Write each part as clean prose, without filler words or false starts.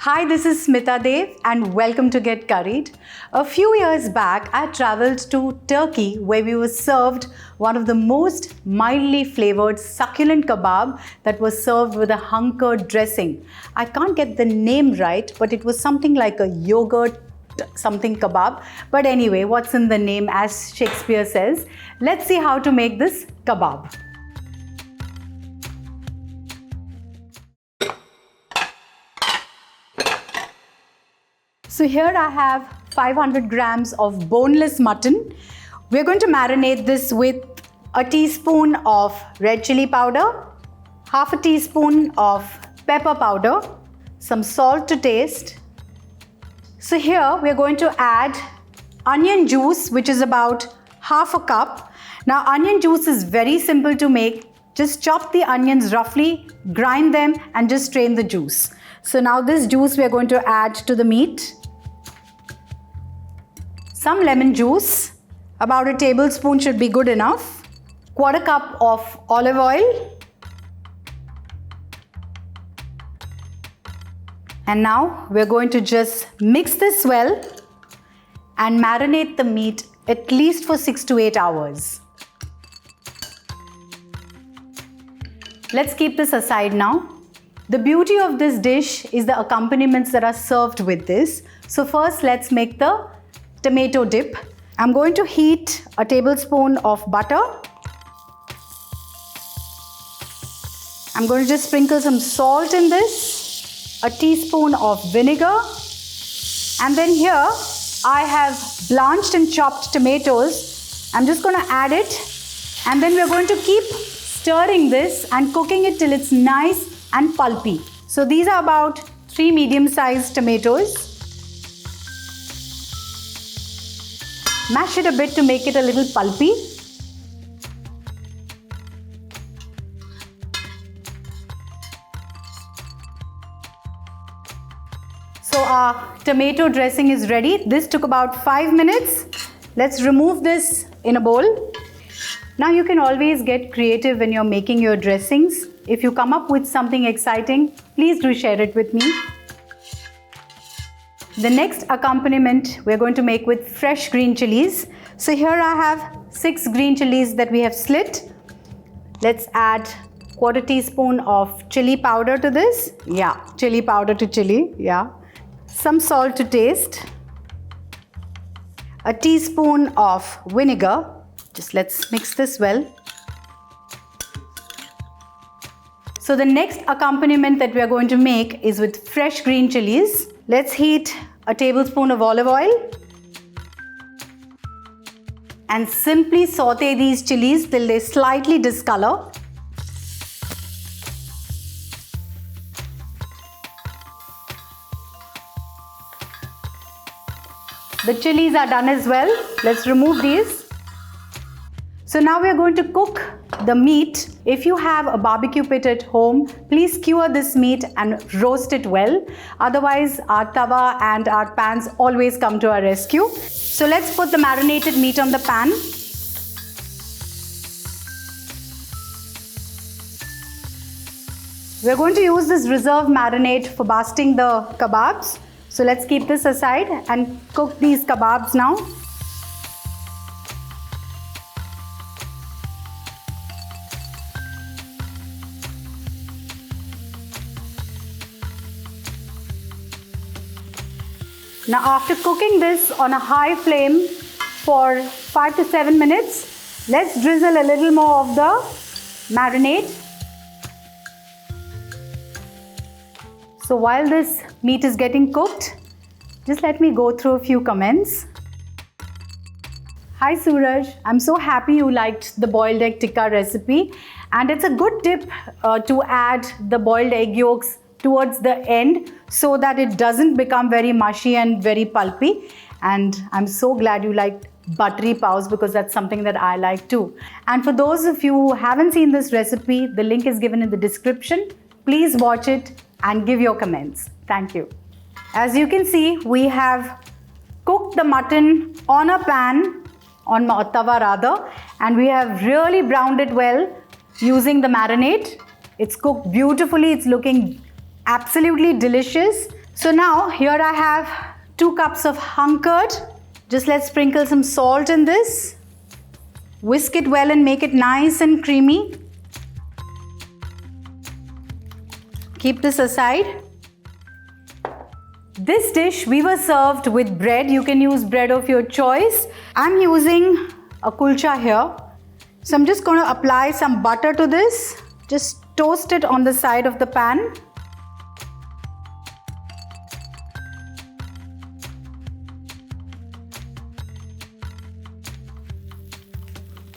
Hi, this is Smita Deo and welcome to Get Curried. A few years back, I traveled to Turkey where we were served one of the most mildly flavored succulent kebab that was served with a hunkered dressing. I can't get the name right, but it was something like a yogurt something kebab. But anyway, what's in the name, as Shakespeare says. Let's see how to make this kebab. So here I have 500 grams of boneless mutton. We're going to marinate this with a teaspoon of red chili powder, half a teaspoon of pepper powder, some salt to taste. So here we're going to add onion juice, which is about half a cup. Now onion juice is very simple to make. Just chop the onions roughly, grind them and just strain the juice. So now this juice we're going to add to the meat. Some lemon juice, about a tablespoon should be good enough. Quarter cup of olive oil. And now we're going to just mix this well and marinate the meat at least for 6 to 8 hours. Let's keep this aside now. The beauty of this dish is the accompaniments that are served with this. So first let's make the tomato dip. I'm going to heat a tablespoon of butter. I'm going to just sprinkle some salt in this, a teaspoon of vinegar, and then here I have blanched and chopped tomatoes. I'm just going to add it, and then we're going to keep stirring this and cooking it till it's nice and pulpy. So these are about 3 medium-sized tomatoes. Mash it a bit to make it a little pulpy. So our tomato dressing is ready. This took about 5 minutes. Let's remove this in a bowl. Now you can always get creative when you're making your dressings. If you come up with something exciting, please do share it with me. The next accompaniment we're going to make with fresh green chillies. So here I have 6 green chillies that we have slit. Let's add quarter teaspoon of chili powder to this. Yeah, chili powder to chili, yeah. Some salt to taste. A teaspoon of vinegar. Just let's mix this well. So the next accompaniment that we are going to make is with fresh green chillies. Let's heat a tablespoon of olive oil and simply saute these chilies till they slightly discolor. The chilies are done as well. Let's remove these. So now we are going to cook the meat. If you have a barbecue pit at home, please skewer this meat and roast it well. Otherwise, our Tava and our pans always come to our rescue. So let's put the marinated meat on the pan. We're going to use this reserve marinade for basting the kebabs. So let's keep this aside and cook these kebabs now. Now after cooking this on a high flame for 5 to 7 minutes, let's drizzle a little more of the marinade. So while this meat is getting cooked, just let me go through a few comments. Hi Suraj, I'm so happy you liked the boiled egg tikka recipe, and it's a good tip to add the boiled egg yolks towards the end so that it doesn't become very mushy and very pulpy. And I'm so glad you liked buttery paws because that's something that I like too. And for those of you who haven't seen this recipe, the link is given in the description. Please watch it and give your comments. Thank you. As you can see, we have cooked the mutton on a pan, on a tawa rather, and we have really browned it well using the marinade. It's cooked beautifully. It's looking absolutely delicious. So now here I have 2 cups of hung curd. Just let's sprinkle some salt in this. Whisk it well and make it nice and creamy. Keep this aside. This dish we were served with bread. You can use bread of your choice. I'm using a kulcha here. So I'm just going to apply some butter to this. Just toast it on the side of the pan.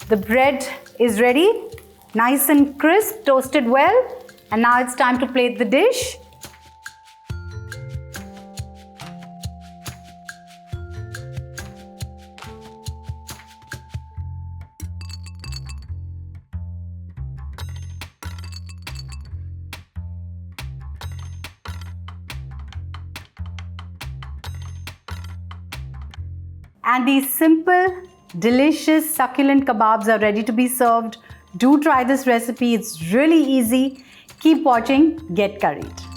The bread is ready, nice and crisp, toasted well. And now it's time to plate the dish. And these simple, delicious, succulent kebabs are ready to be served. Do try this recipe, it's really easy. Keep watching, get curried.